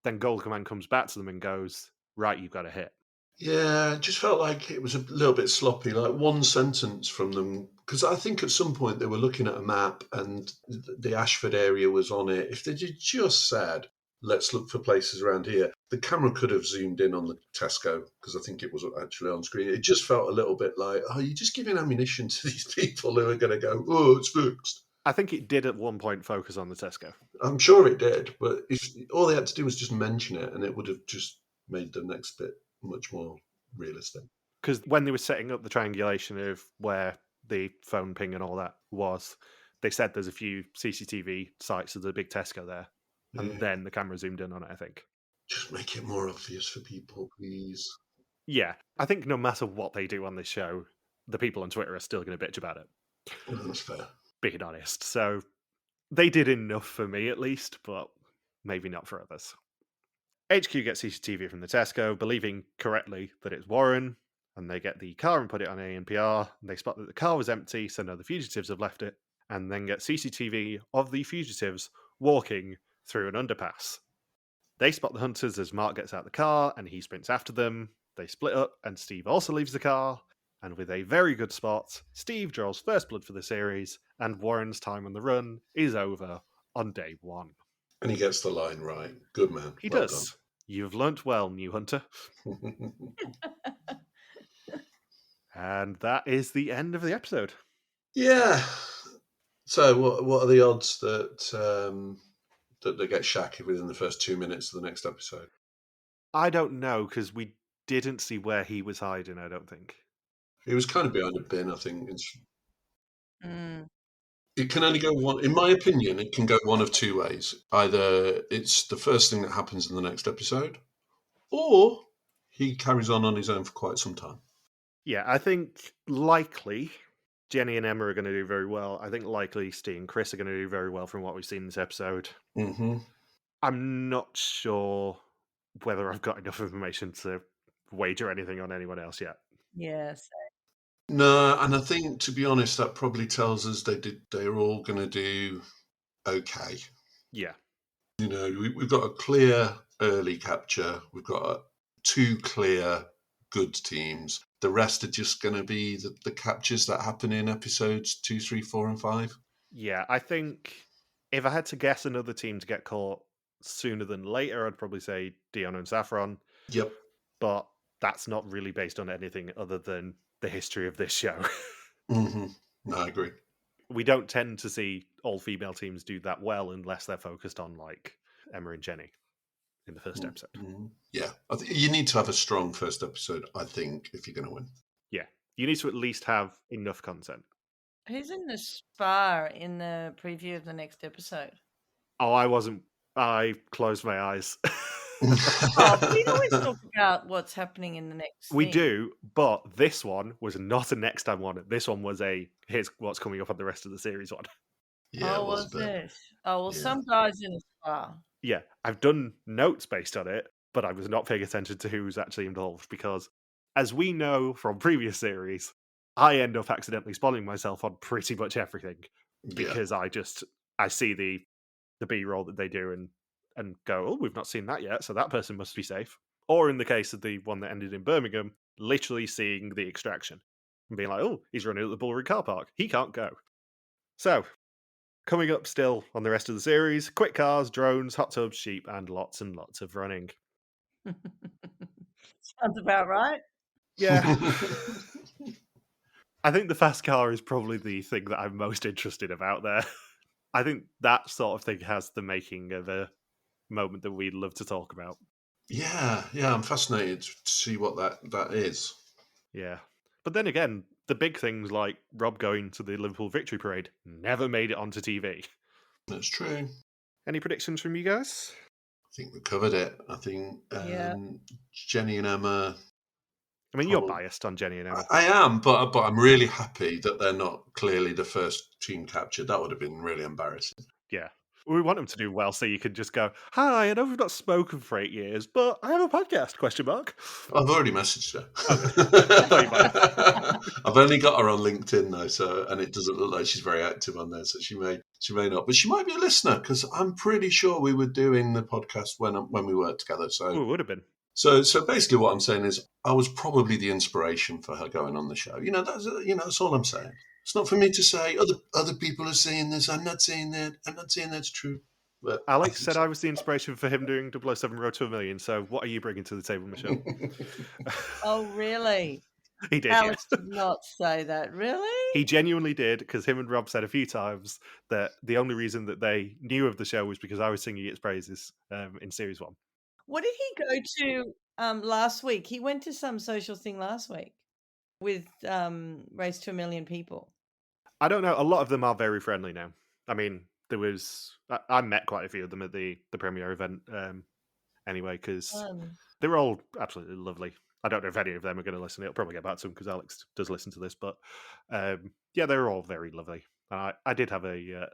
Speaker 1: Then Gold Command comes back to them and goes, right, you've got a hit.
Speaker 2: Yeah, it just felt like it was a little bit sloppy, like one sentence from them. Because I think at some point they were looking at a map and the Ashford area was on it. If they just said, let's look for places around here, the camera could have zoomed in on the Tesco, because I think it was actually on screen. It just felt a little bit like, oh, you're just giving ammunition to these people who are going to go, oh, it's fixed.
Speaker 1: I think it did at one point focus on the Tesco.
Speaker 2: I'm sure it did, but if all they had to do was just mention it, and it would have just made the next bit much more realistic.
Speaker 1: Because when they were setting up the triangulation of where the phone ping and all that was, they said there's a few CCTV sites of the big Tesco there. And then the camera zoomed in on it, I think.
Speaker 2: Just make it more obvious for people, please.
Speaker 1: Yeah, I think no matter what they do on this show, the people on Twitter are still going to bitch about it.
Speaker 2: That's fair.
Speaker 1: Being honest. So they did enough for me at least, but maybe not for others. HQ gets CCTV from the Tesco, believing correctly that it's Warren, and they get the car and put it on ANPR. And they spot that the car was empty, so no, the fugitives have left it, and then get CCTV of the fugitives walking through an underpass. They spot the hunters as Mark gets out the car, and he sprints after them. They split up, and Steve also leaves the car. And with a very good spot, Steve draws first blood for the series, and Warren's time on the run is over on day 1.
Speaker 2: And he gets the line right. Good man.
Speaker 1: He
Speaker 2: Well
Speaker 1: does. You've learnt well, new hunter.
Speaker 2: done.
Speaker 1: And that is the end of the episode.
Speaker 2: Yeah. So what are the odds that that they get Shaq within the first 2 minutes of the next episode?
Speaker 1: I don't know, because we didn't see where he was hiding, I don't think.
Speaker 2: He was kind of behind a bin, I think.
Speaker 3: Mm.
Speaker 2: It can only go one, in my opinion, it can go one of two ways. Either it's the first thing that happens in the next episode, or he carries on his own for quite some time.
Speaker 1: Yeah, I think likely Jenni and Emma are going to do very well. I think likely Steve and Chris are going to do very well from what we've seen in this episode.
Speaker 2: Mm-hmm.
Speaker 1: I'm not sure whether I've got enough information to wager anything on anyone else yet.
Speaker 3: Yes.
Speaker 2: No, and I think, to be honest, that probably tells us they're all going to do okay.
Speaker 1: Yeah.
Speaker 2: You know, we've got a clear early capture. We've got two clear good teams. The rest are just going to be the captures that happen in episodes 2, 3, 4, and 5.
Speaker 1: Yeah, I think if I had to guess another team to get caught sooner than later, I'd probably say Dion and Saffron.
Speaker 2: Yep.
Speaker 1: But that's not really based on anything other than the history of this show.
Speaker 2: Mm-hmm. No, I agree.
Speaker 1: We don't tend to see all female teams do that well unless they're focused on like Emma and Jenni in the first episode.
Speaker 2: Mm-hmm. Yeah, you need to have a strong first episode, I think, if you're going to win.
Speaker 1: Yeah, you need to at least have enough content.
Speaker 3: Who's in the spa in the preview of the next episode?
Speaker 1: Oh, I wasn't. I closed my eyes.
Speaker 3: Oh, we always talk about what's happening in the next
Speaker 1: We
Speaker 3: thing.
Speaker 1: do, but this one was not a next time one. This one was a here's what's coming up on the rest of the series one.
Speaker 2: Yeah,
Speaker 3: Oh,
Speaker 2: it was
Speaker 3: was
Speaker 2: a bit.
Speaker 3: it? Oh, well,
Speaker 2: Yeah.
Speaker 3: some guys in a spa.
Speaker 1: Yeah, I've done notes based on it, but I was not paying attention to who was actually involved because, as we know from previous series, I end up accidentally spoiling myself on pretty much everything
Speaker 2: Yeah.
Speaker 1: because I see the B-roll that they do and go, oh, we've not seen that yet, so that person must be safe. Or in the case of the one that ended in Birmingham, literally seeing the extraction and being like, oh, he's running at the Bullring car park. He can't go. So, coming up still on the rest of the series, quick cars, drones, hot tubs, sheep, and lots of running.
Speaker 3: Sounds about right.
Speaker 1: Yeah. I think the fast car is probably the thing that I'm most interested about there. I think that sort of thing has the making of a moment that we'd love to talk about.
Speaker 2: Yeah, I'm fascinated to see what that is.
Speaker 1: Yeah. But then again, the big things like Rob going to the Liverpool Victory Parade never made it onto TV.
Speaker 2: That's true.
Speaker 1: Any predictions from you guys?
Speaker 2: I think we covered it. I think
Speaker 3: Yeah.
Speaker 2: Jenni and Emma.
Speaker 1: I mean, you're biased on Jenni and Emma.
Speaker 2: I am, but I'm really happy that they're not clearly the first team captured. That would have been really embarrassing.
Speaker 1: Yeah. We want them to do well so you can just go, hi, I know we've not spoken for 8 years, but I have a podcast, question mark.
Speaker 2: I've already messaged her.
Speaker 1: Oh, you might have.
Speaker 2: I've only got her on LinkedIn though, and it doesn't look like she's very active on there, so she may not, but she might be a listener because I'm pretty sure we were doing the podcast when we worked together. So
Speaker 1: Ooh, it would have been.
Speaker 2: So basically, what I'm saying is, I was probably the inspiration for her going on the show. That's all I'm saying. It's not for me to say other people are saying this. I'm not saying that. I'm not saying that's true. But
Speaker 1: Alex said I was the inspiration for him doing 007 Road to a Million. So what are you bringing to the table, Michelle?
Speaker 3: Oh, really?
Speaker 1: He did,
Speaker 3: Alex
Speaker 1: yes.
Speaker 3: did not say that. Really?
Speaker 1: He genuinely did, because him and Rob said a few times that the only reason that they knew of the show was because I was singing its praises in series 1.
Speaker 3: What did he go to last week? He went to some social thing last week with Race to a Million People.
Speaker 1: I don't know. A lot of them are very friendly now. I mean, I met quite a few of them at the premiere event anyway, because they were all absolutely lovely. I don't know if any of them are going to listen. It'll probably get back to them because Alex does listen to this. But yeah, they were all very lovely. I did have a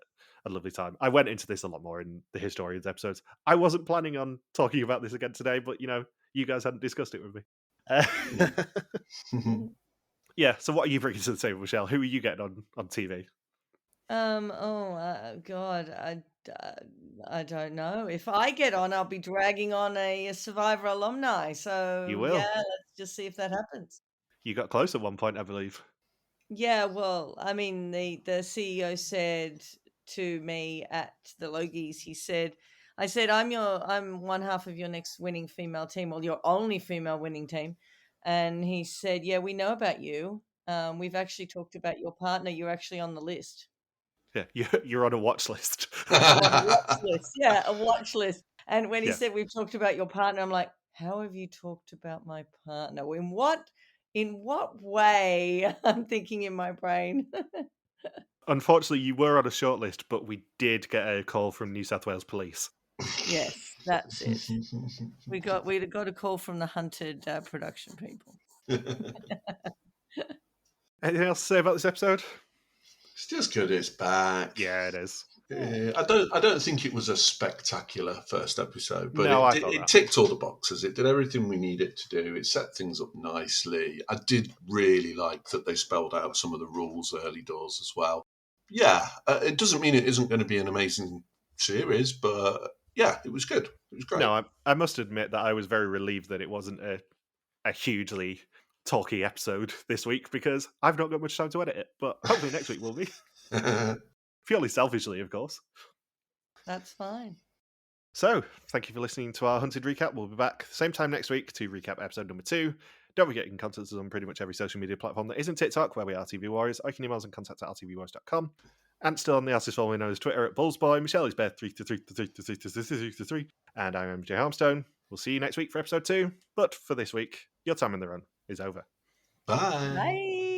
Speaker 1: lovely time. I went into this a lot more in the Historians episodes. I wasn't planning on talking about this again today, but you guys hadn't discussed it with me. Yeah, so what are you bringing to the table, Michelle? Who are you getting on TV?
Speaker 3: God, I don't know. If I get on, I'll be dragging on a Survivor alumni. So
Speaker 1: You will.
Speaker 3: yeah, let's just see if that happens.
Speaker 1: You got close at one point, I believe.
Speaker 3: Yeah, well, I mean, the CEO said to me at the Logies, I said, I'm one half of your next winning female team, or your only female winning team. And he said, yeah, we know about you. We've actually talked about your partner. You're actually on the list.
Speaker 1: Yeah, you're on a watch list.
Speaker 3: On a watch list. Yeah, a watch list. And when he
Speaker 1: Yeah.
Speaker 3: said we've talked about your partner, I'm like, how have you talked about my partner? In what way? I'm thinking in my brain.
Speaker 1: Unfortunately, you were on a shortlist, but we did get a call from New South Wales Police.
Speaker 3: Yes, that's it. We got a call from the Hunted production people.
Speaker 1: Anything else to say about this episode?
Speaker 2: It's just good it's back.
Speaker 1: Yeah, it is.
Speaker 2: I don't think it was a spectacular first episode, but
Speaker 1: No, I thought
Speaker 2: it
Speaker 1: that.
Speaker 2: ticked all the boxes. It did everything we need it to do. It set things up nicely. I did really like that they spelled out some of the rules early doors as well. Yeah, it doesn't mean it isn't going to be an amazing series, but yeah, it was good. It was great.
Speaker 1: No, I must admit that I was very relieved that it wasn't a hugely talky episode this week, because I've not got much time to edit it, but hopefully next week will be. Purely selfishly, of course.
Speaker 3: That's fine.
Speaker 1: So, thank you for listening to our Hunted recap. We'll be back same time next week to recap episode number 2. Don't forget you can contact us on pretty much every social media platform that isn't TikTok, where we are TV Warriors. I can email us and contact at rtvwarriors.com. And still on the artist following known as Twitter at Bullsboy. Michelle is Bear333333333, and I'm MJ Harmstone. We'll see you next week for episode 2. But for this week, your time in the run is over.
Speaker 2: Bye.
Speaker 3: Bye.